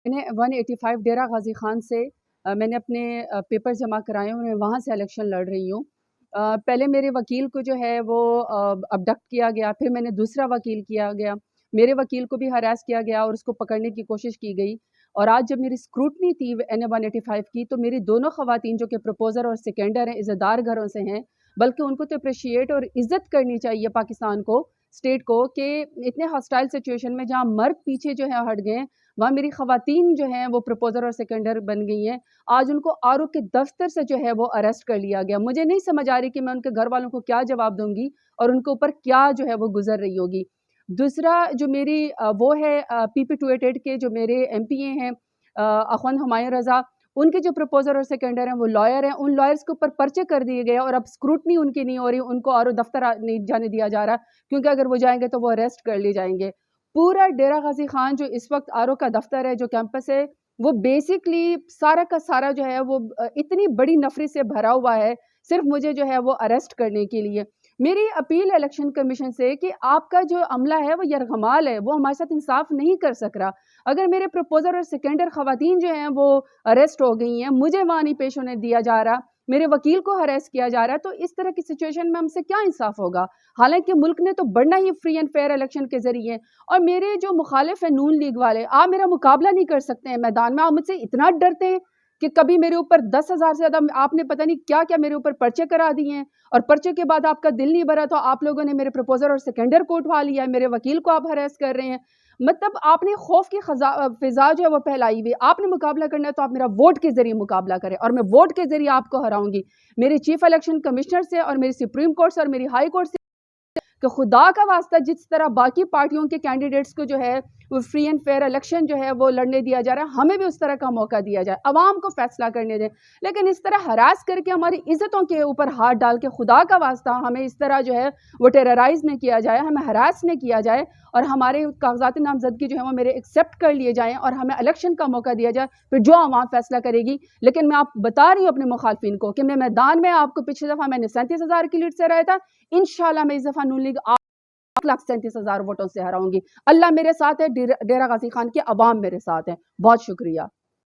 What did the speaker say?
میں نے 185 ڈیرہ غازی خان سے میں نے اپنے پیپر جمع کرائے ہیں، وہاں سے الیکشن لڑ رہی ہوں۔ پہلے میرے وکیل کو جو ہے وہ ابڈکٹ کیا گیا، پھر میں نے دوسرا وکیل کیا گیا، میرے وکیل کو بھی ہراس کیا گیا اور اس کو پکڑنے کی کوشش کی گئی۔ اور آج جب میری اسکروٹنی تھی این 185 کی، تو میری دونوں خواتین جو کہ پروپوزر اور سیکنڈر ہیں، عزتدار گھروں سے ہیں، بلکہ ان کو تو اپریشیٹ اور عزت کرنی چاہیے پاکستان کو، اسٹیٹ کو، کہ اتنے ہاسٹائل سچویشن میں جہاں مرد پیچھے جو ہے ہٹ گئے، وہاں میری خواتین جو ہیں وہ پروپوزر اور سیکنڈر بن گئی ہیں۔ آج ان کو آر او کے دفتر سے جو ہے وہ اریسٹ کر لیا گیا۔ مجھے نہیں سمجھ آ رہی کہ میں ان کے گھر والوں کو کیا جواب دوں گی اور ان کے اوپر کیا جو ہے وہ گزر رہی ہوگی۔ دوسرا جو میری وہ ہے پی پی 288 کے جو میرے ایم پی اے ہیں اخوند ہمایوں رضا، ان کے جو پروپوزر اور سیکنڈر ہیں وہ لائر ہیں، ان لائرز کے اوپر پرچے کر دیے گئے اور اب اسکروٹنی ان کی نہیں ہو رہی، ان کو آر او دفتر نہیں جانے دیا جا رہا، کیونکہ اگر وہ جائیں گے تو وہ اریسٹ کر لیے جائیں گے۔ پورا ڈیرہ غازی خان جو اس وقت آر او کا دفتر ہے، جو کیمپس ہے، وہ بیسکلی سارا کا سارا جو ہے وہ اتنی بڑی نفری سے بھرا ہوا ہے، صرف مجھے جو ہے وہ اریسٹ کرنے کے لیے۔ میری اپیل الیکشن کمیشن سے کہ آپ کا جو عملہ ہے وہ یرغمال ہے، وہ ہمارے ساتھ انصاف نہیں کر سک رہا۔ اگر میرے پروپوزر اور سیکنڈر خواتین جو ہیں وہ اریسٹ ہو گئی ہیں، مجھے وہاں نہیں پیش ہونے دیا جا رہا، میرے وکیل کو ہراس کیا جا رہا ہے، تو اس طرح کی سچویشن میں ہم سے کیا انصاف ہوگا؟ حالانکہ ملک نے تو بڑھنا ہی فری اینڈ فیئر الیکشن کے ذریعے۔ اور میرے جو مخالف ہیں نون لیگ والے، آپ میرا مقابلہ نہیں کر سکتے ہیں میدان میں، آپ مجھ سے اتنا ڈرتے ہیں کہ کبھی میرے اوپر 10,000 سے زیادہ آپ نے پتہ نہیں کیا کیا میرے اوپر پرچے کرا دیے ہیں، اور پرچے کے بعد آپ کا دل نہیں بھرا تو آپ لوگوں نے میرے پروپوزر اور سیکنڈر کو اٹھا لیا ہے، میرے وکیل کو آپ ہراس کر رہے ہیں۔ مطلب آپ نے خوف کی فضا جو ہے وہ پھیلائی ہوئی، آپ نے مقابلہ کرنا ہے تو آپ میرا ووٹ کے ذریعے مقابلہ کریں، اور میں ووٹ کے ذریعے آپ کو ہراؤں گی، میرے چیف الیکشن کمشنر سے اور میری سپریم کورٹ سے اور میری ہائی کورٹ سے، کہ خدا کا واسطہ جس طرح باقی پارٹیوں کے کینڈیڈیٹس کو جو ہے وہ فری اینڈ فیئر الیکشن جو ہے وہ لڑنے دیا جا رہا ہے، ہمیں بھی اس طرح کا موقع دیا جائے، عوام کو فیصلہ کرنے دیں۔ لیکن اس طرح ہراس کر کے ہماری عزتوں کے اوپر ہاتھ ڈال کے، خدا کا واسطہ ہمیں اس طرح جو ہے وہ ٹیررائز نہ کیا جائے، ہمیں ہراس نہ کیا جائے، اور ہمارے کاغذات نامزدگی جو ہے وہ میرے ایکسیپٹ کر لیے جائیں اور ہمیں الیکشن کا موقع دیا جائے، پھر جو عوام فیصلہ کرے گی۔ لیکن میں آپ بتا رہی ہوں اپنے مخالفین کو کہ میں میدان میں آپ کو پچھلی دفعہ میں نے 37,000 کی لیڈ سے رہا تھا، انشاءاللہ میں اس دفعہ نون لیگ 1,37,000 ووٹوں سے ہراؤں گی۔ اللہ میرے ساتھ ہے، ڈیرہ غازی خان کی عوام میرے ساتھ ہے۔ بہت شکریہ۔